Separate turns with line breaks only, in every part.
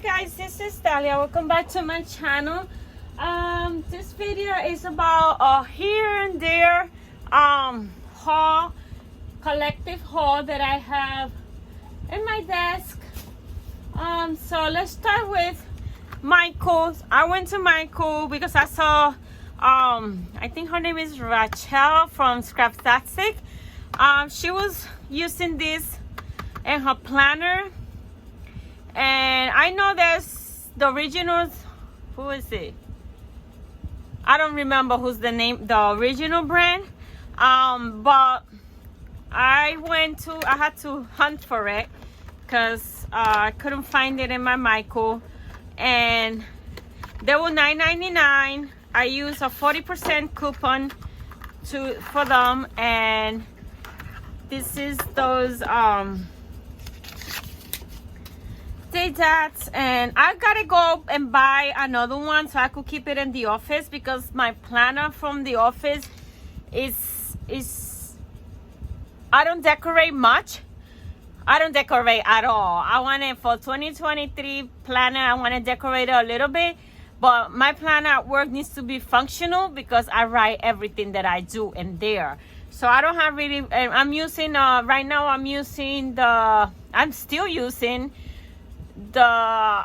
guys, this is Dalia. Welcome back to my channel. This video is about a here and there haul, collective haul that I have in my desk. So let's start with Michael's. I went to Michael because I saw I think her name is Rachel from Scrapbooking. She was using this in her planner, and I know there's the originals. Who is it? I don't remember who's the name, the original brand. But I had to hunt for it because I couldn't find it in my Michael, and they were $9.99. I used a 40% coupon for them, and this is those and I gotta go and buy another one so I could keep it in the office, because my planner from the office is I don't decorate much. I don't decorate at all. I want it for 2023 planner. I want to decorate it a little bit, but my planner at work needs to be functional because I write everything that I do in there. So I don't have really, I'm using right now I'm still using the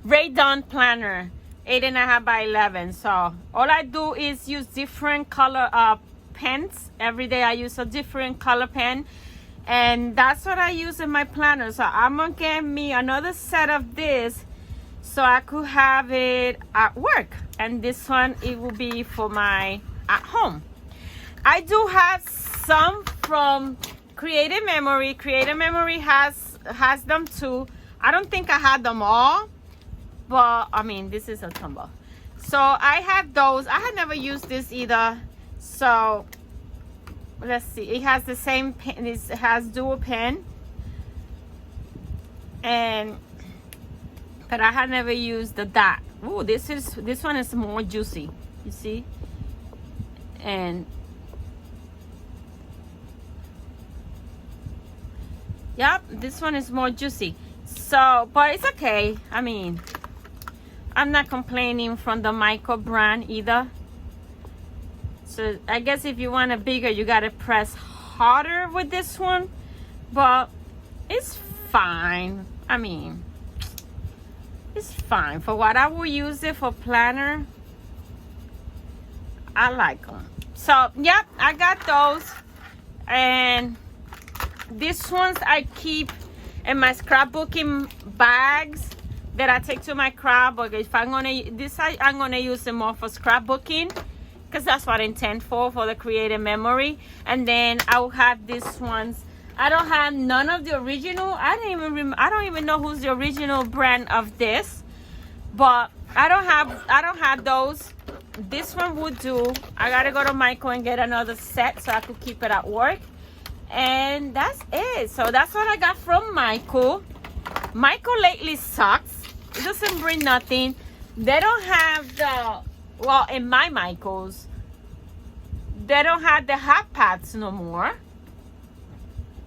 Ray Dawn planner, 8.5 by 11. So all I do is use different color pens. Every day I use a different color pen, and that's what I use in my planner. So I'm gonna get me another set of this so I could have it at work, and this one it will be for my at home. I do have some from Creative Memory. Creative Memory has them too. I don't think I had them all, but I mean, this is a tumble. So I have those. I had never used this either. So let's see. It has the same pen. It has dual pen, but I had never used the dot. Ooh, this one is more juicy. You see, and yep, this one is more juicy. So, but it's okay. I mean, I'm not complaining from the Michael brand either. So I guess if you want a bigger, you gotta press harder with this one, but it's fine. I mean, it's fine for what I will use it for planner. I like them. So yep, I got those, and these ones I keep in my scrapbooking bags that I take to my scrapbook. If I'm gonna use them more for scrapbooking, because that's what I intend for the Creative Memory. And then I'll have these ones. I don't have none of the original. I don't even know who's the original brand of this, but I don't have those. This one would do. I gotta go to Michael and get another set so I could keep it at work. And that's it. So that's what I got from Michael. Michael lately sucks. It doesn't bring nothing. They don't have well, in my Michaels, they don't have the hot pads no more.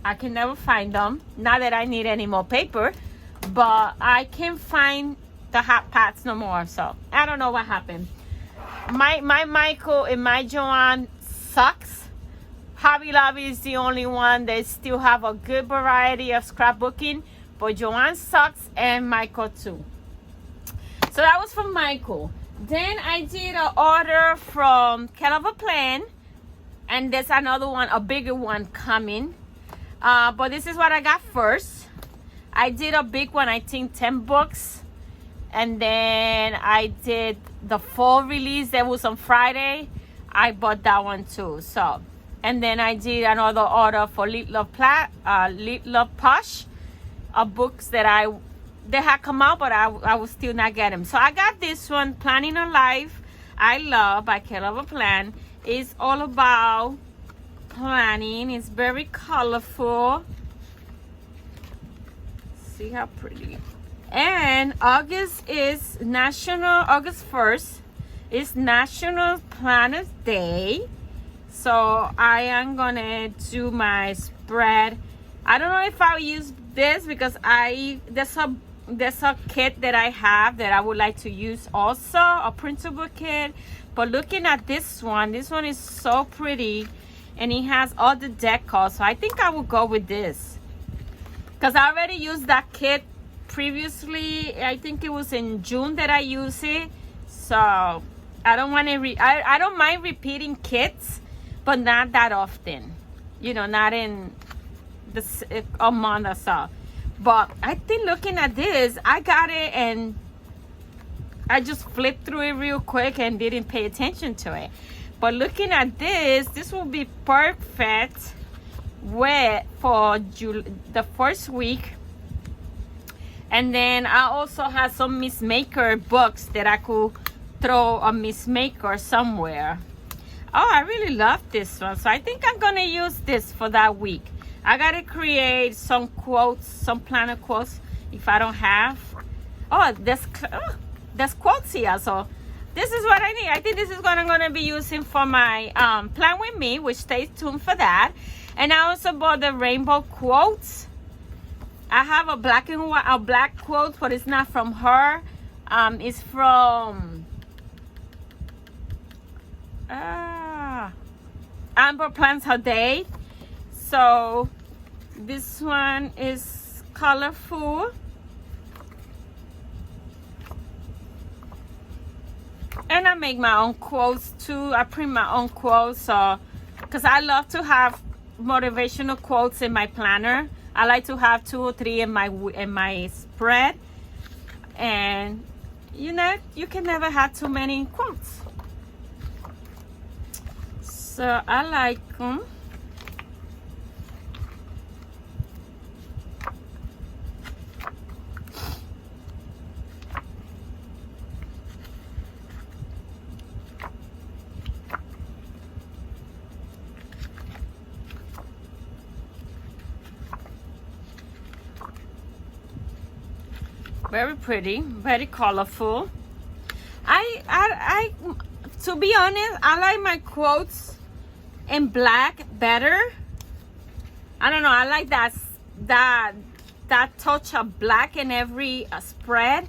I can never find them. Not that I need any more paper, but I can't find the hot pads no more. So I don't know what happened. My Michael and my Joanne sucks. Hobby Lobby is the only one that still have a good variety of scrapbooking, but Joanne sucks, and Michael too. So that was from Michael. Then I did an order from Caliber Plan, and there's another one, a bigger one coming. But this is what I got first. I did a big one, I think 10 books. And then I did the fall release that was on Friday. I bought that one too. So, and then I did another order for Lit Love Posh, books that they had come out, but I will still not get them. So I got this one, Planning a Life I Love by Caliber Plan. It's all about planning. It's very colorful. See how pretty. And August 1st is National Planners Day. So I am gonna do my spread I don't know if I'll use this because there's a kit that I have that I would like to use also, a printable kit. But looking at this one is so pretty, and it has all the decor, so I think I will go with this because I already used that kit previously. I think it was in June that I used it, so I don't want to I don't mind repeating kits, but not that often, you know, not in this a month or so. But I think looking at this, I got it and I just flipped through it real quick and didn't pay attention to it. But looking at this will be perfect for the first week. And then I also have some Miss Maker books that I could throw a Miss Maker somewhere. Oh, I really love this one. So I think I'm gonna use this for that week. I gotta create some quotes, some planner quotes if I don't have. Oh, there's quotes here. So this is what I need. I think this is what I'm gonna be using for my plan with me, which stay tuned for that. And I also bought the rainbow quotes. I have a black and white, a black quote, but it's not from her. It's from Amber Plans Her Day. So this one is colorful. And I make my own quotes too. I print my own quotes, so because I love to have motivational quotes in my planner. I like to have 2 or 3 in my spread, and you know, you can never have too many quotes. So I like them. Very pretty, very colorful. I to be honest, I like my quotes in black better. I don't know, I like that touch of black in every spread.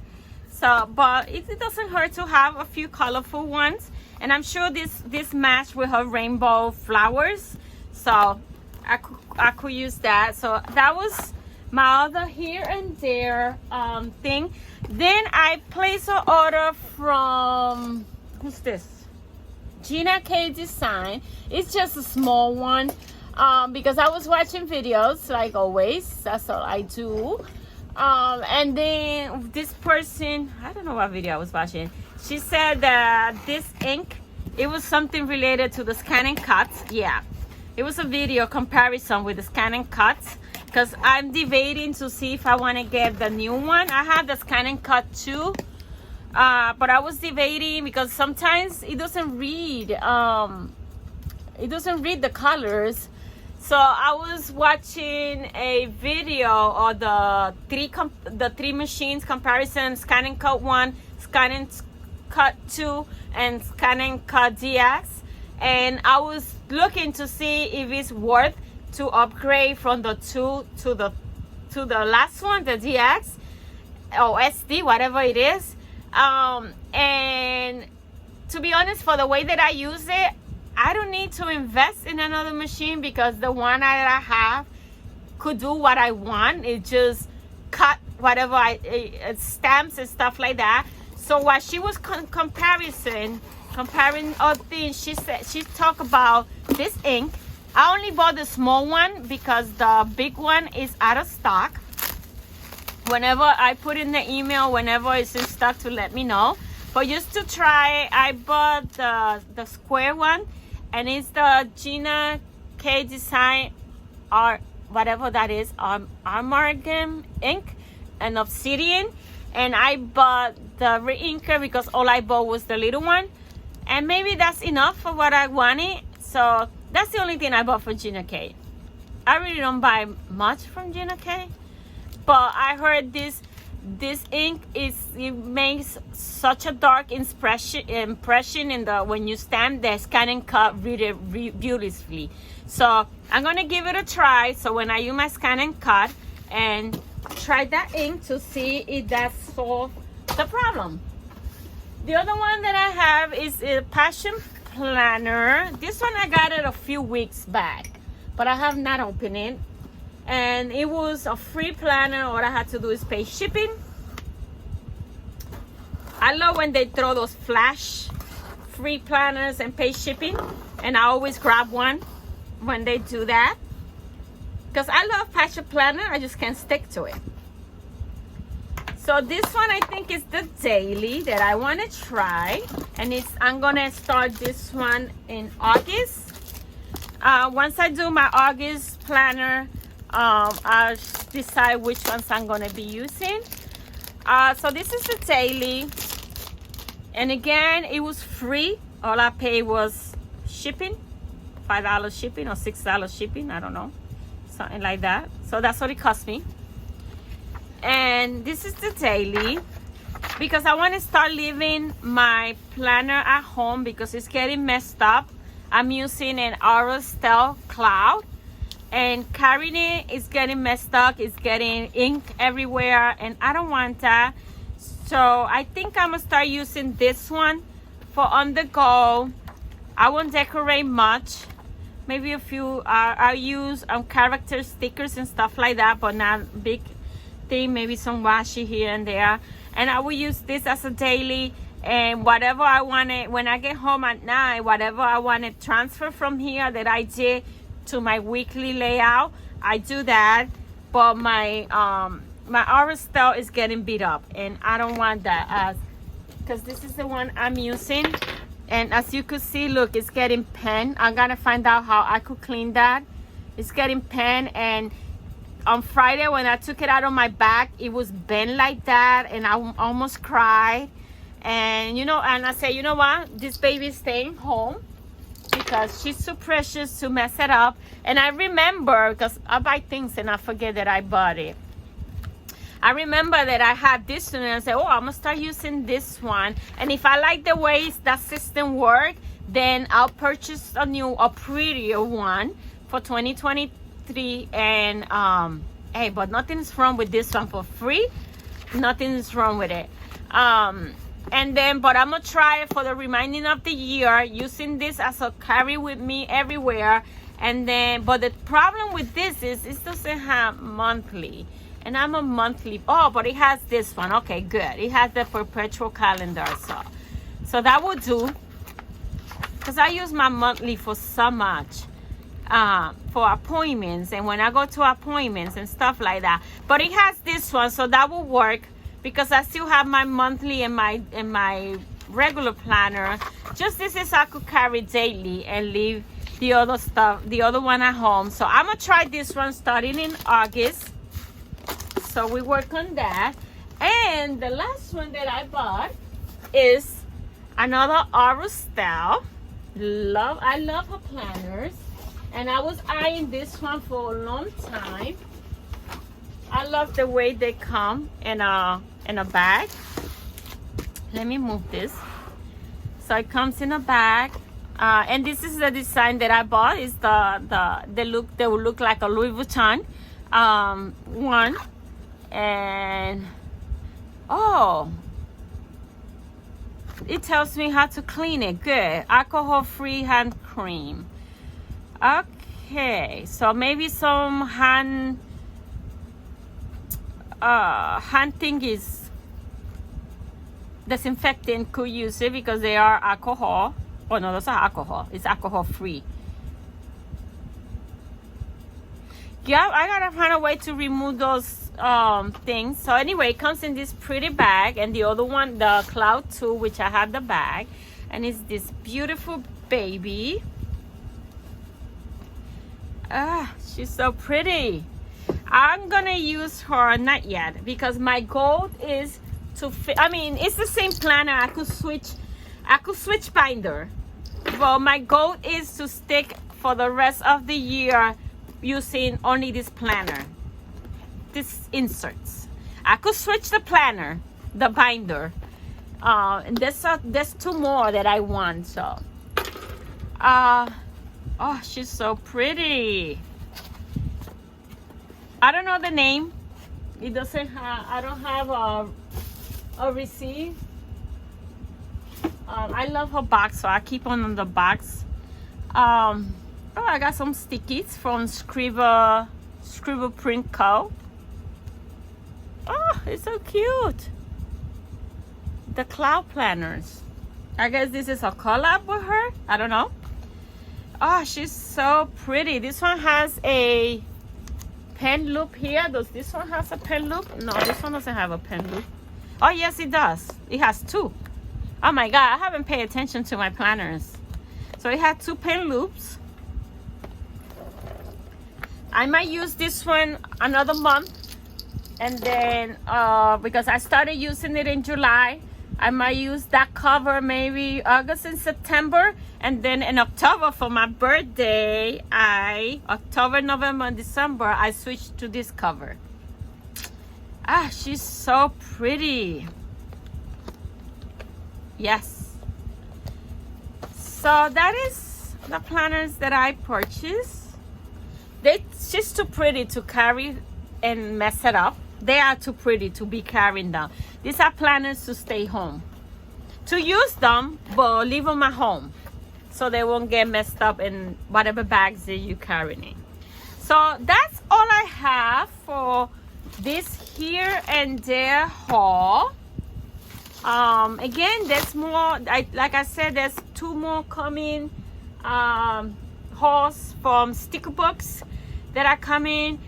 So, but it doesn't hurt to have a few colorful ones, and I'm sure this match with her rainbow flowers, so I could use that. So that was my other here and there thing. Then I placed an order from, who's this? Gina K Design. It's just a small one because I was watching videos like always. That's all I do. And then this person, I don't know what video I was watching. She said that this ink, it was something related to the scan and cut. Yeah, it was a video comparison with the scan and cut, because I'm debating to see if I want to get the new one. I have the scan and cut too, but I was debating because sometimes it doesn't read the colors. So I was watching a video of the three machines comparison: scan and cut 1, scan and cut 2, and scan and cut DX. And I was looking to see if it's worth to upgrade from the 2 to the last one, the DX or SD, whatever it is. And to be honest, for the way that I use it, I don't need to invest in another machine because the one that I have could do what I want. It just cut whatever stamps and stuff like that. So while she was comparing all things, she talked about this ink. I only bought the small one because the big one is out of stock. Whenever I put in the email, whenever it's in stock, to let me know. But just to try, I bought the square one, and it's the Gina K Design, or whatever that is, amalgam ink and obsidian. And I bought the re-inker because all I bought was the little one, and maybe that's enough for what I wanted. So that's the only thing I bought for Gina K. I really don't buy much from Gina K, but I heard this this ink it makes such a dark impression in the when you stamp the scan and cut really beautifully. So I'm gonna give it a try. So when I use my scan and cut and try that ink to see if that solves the problem. The other one that I have is a passion planner. This one I got it a few weeks back, but I have not opened it. And it was a free planner. All I had to do is pay shipping. I love when they throw those flash free planners and pay shipping, and I always grab one when they do that because I love passion planner. I just can't stick to it. So this one I think is the daily that I want to try, and I'm gonna start this one in August. Once I do my August planner, I'll decide which ones I'm gonna be using. So this is the daily, and again it was free. All I paid was shipping, $5 shipping or $6 shipping, I don't know, something like that. So that's what it cost me. And this is the daily because I want to start leaving my planner at home because it's getting messed up. I'm using an Aurostel Cloud, and carrying it is getting messed up. It's getting ink everywhere, and I don't want that. So I think I'm gonna start using this one for on the go. I won't decorate much, maybe a few. I'll use character stickers and stuff like that, but not big thing. Maybe some washi here and there, and I will use this as a daily. And whatever I want it when I get home at night, whatever I want to transfer from here that I did to my weekly layout, I do that. But my my Aurostel is getting beat up, and I don't want that because this is the one I'm using. And as you could see, look, it's getting pen. I'm gonna find out how I could clean that. It's getting pen, and on Friday when I took it out of my bag, it was bent like that, and I almost cried. And you know, and I said, you know what, this baby's staying home because she's too precious to mess it up. And I remember, because I buy things and I forget that I bought it, I remember that I had this one, and I said, oh, I'm gonna start using this one, and if I like the way that system works, then I'll purchase a prettier one for 2023. And hey, but nothing's wrong with this one for free. Nothing's wrong with it. And then, but I'm gonna try it for the remaining of the year, using this as a carry with me everywhere. And then, but the problem with this is it doesn't have monthly, and I'm a monthly. Oh, but it has this one. Okay, good. It has the perpetual calendar, so that would do, because I use my monthly for so much, for appointments, and when I go to appointments and stuff like that. But it has this one, so that will work, because I still have my monthly and my regular planner. Just this is I could carry daily and leave the other stuff, the other one at home. So I'm gonna try this one starting in August. So we work on that. And the last one that I bought is another Aurostel. I love her planners, and I was eyeing this one for a long time. I love the way they come in a bag. Let me move this. So it comes in a bag, and this is the design that I bought. Is they will look like a Louis Vuitton one, and oh, it tells me how to clean it. Good, alcohol-free hand cream. Okay, so maybe some hand thing is disinfectant could use it, because they are alcohol. Oh no, those are alcohol. It's alcohol free. Yeah, I gotta find a way to remove those things. So anyway, it comes in this pretty bag, and the other one, the Cloud 2, which I have the bag, and it's this beautiful baby. She's so pretty. I'm gonna use her, not yet, because my goal is to it's the same planner. I could switch binder, but my goal is to stick for the rest of the year using only this planner, these inserts. I could switch the planner, the binder. And there's 2 more that I want. So, oh, she's so pretty. I don't know the name. It doesn't have. I don't have a receipt. I love her box, so I keep on the box. Oh, I got some stickies from Scribble Print Co. Oh, it's so cute. The cloud planners. I guess this is a collab with her. I don't know. Oh, she's so pretty. This one has a pen loop here. Does this one have a pen loop? No, this one doesn't have a pen loop. Oh, yes, it does. It has 2. Oh my God, I haven't paid attention to my planners. So it had 2 pen loops. I might use this one another month. And then, because I started using it in July, I might use that cover maybe August and September. And then in October for my birthday, October, November, and December, I switched to this cover. Ah, she's so pretty. Yes. So that is the planners that I purchased. They're just too pretty to carry and mess it up. They are too pretty to be carrying them. These are planners to stay home. To use them, but leave them at home so they won't get messed up in whatever bags that you're carrying. So that's all I have for this here and there haul. Again, there's more. Like I said, there's 2 more coming hauls from sticker books that are coming.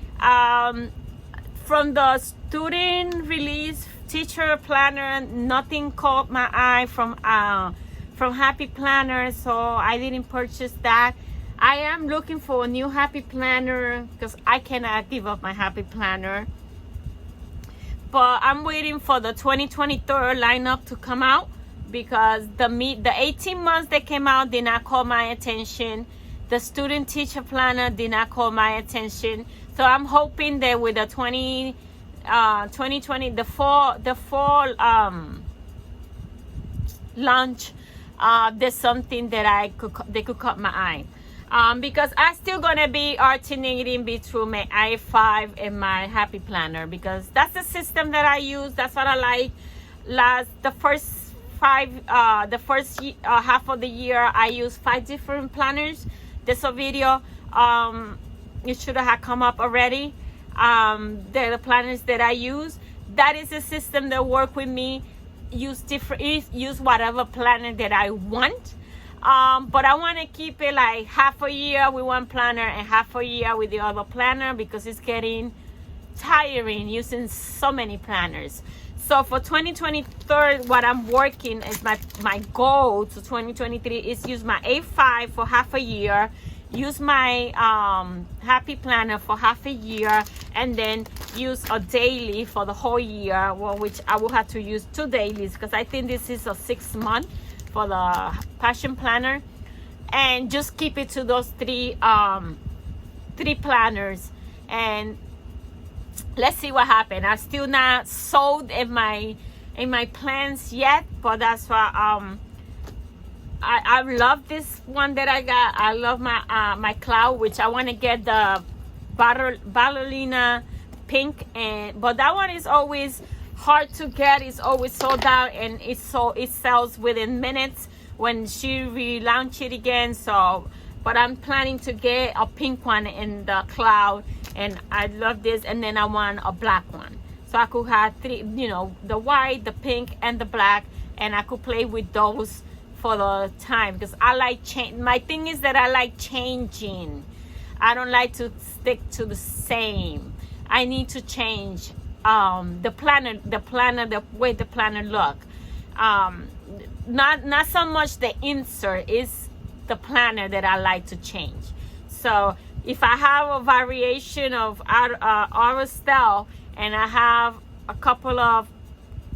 From the student release teacher planner, nothing caught my eye from Happy Planner, so I didn't purchase that. I am looking for a new Happy Planner because I cannot give up my Happy Planner. But I'm waiting for the 2023 lineup to come out because the 18 months that came out did not call my attention. The student teacher planner did not call my attention. So I'm hoping that with the 2020, the fall launch, there's something that they could cut my eye. Because I'm still gonna be alternating between my i5 and my Happy Planner because that's the system that I use. That's what I like. The first half of the year, I used 5 different planners. There's a video. It should have come up already. They're the planners that I use. That is a system that work with me. Use whatever planner that I want. But I want to keep it like half a year with one planner and half a year with the other planner because it's getting tiring using so many planners. So for 2023, what I'm working is my goal to 2023 is use my A5 for half a year, use my Happy Planner for half a year, and then use a daily for the whole year, which I will have to use 2 dailies because I think this is a 6 month for the Passion Planner, and just keep it to those 3 planners, and let's see what happens. I'm still not sold in my plans yet, but that's why I love this one that I got. I love my cloud, which I want to get the ballerina pink, but that one is always hard to get. It's always sold out, and it sells within minutes when she relaunch it again. So, but I'm planning to get a pink one in the cloud, and I love this. And then I want a black one, so I could have 3, the white, the pink, and the black, and I could play with those for the time because I like change. My thing is that I like changing. I don't like to stick to the same. I need to change the planner, the way the planner look. Not so much the insert, is the planner that I like to change. So if I have a variation of our style and I have a couple of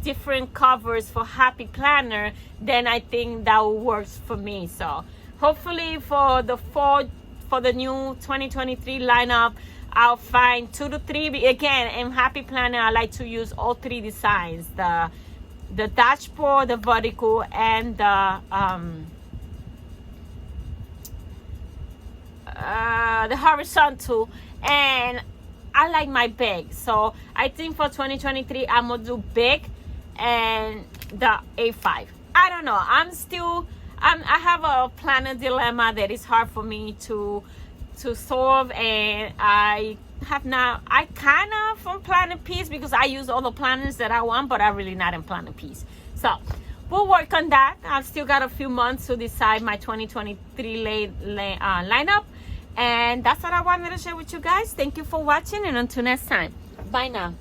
different covers for Happy Planner, then I think that works for me. So hopefully for the new 2023 lineup, I'll find 2 to 3. Again, in Happy Planner, I like to use all 3 designs: the dashboard, the vertical, and the horizontal. And I like my big, so I think for 2023 I'm gonna do big and the A5. I don't know. I have a planner dilemma that is hard for me to solve, and I kind of am planning piece because I use all the planners that I want, but I'm really not in planning piece. So we'll work on that. I've still got a few months to decide my 2023 lineup, and that's what I wanted to share with you guys. Thank you for watching, and until next time, bye now.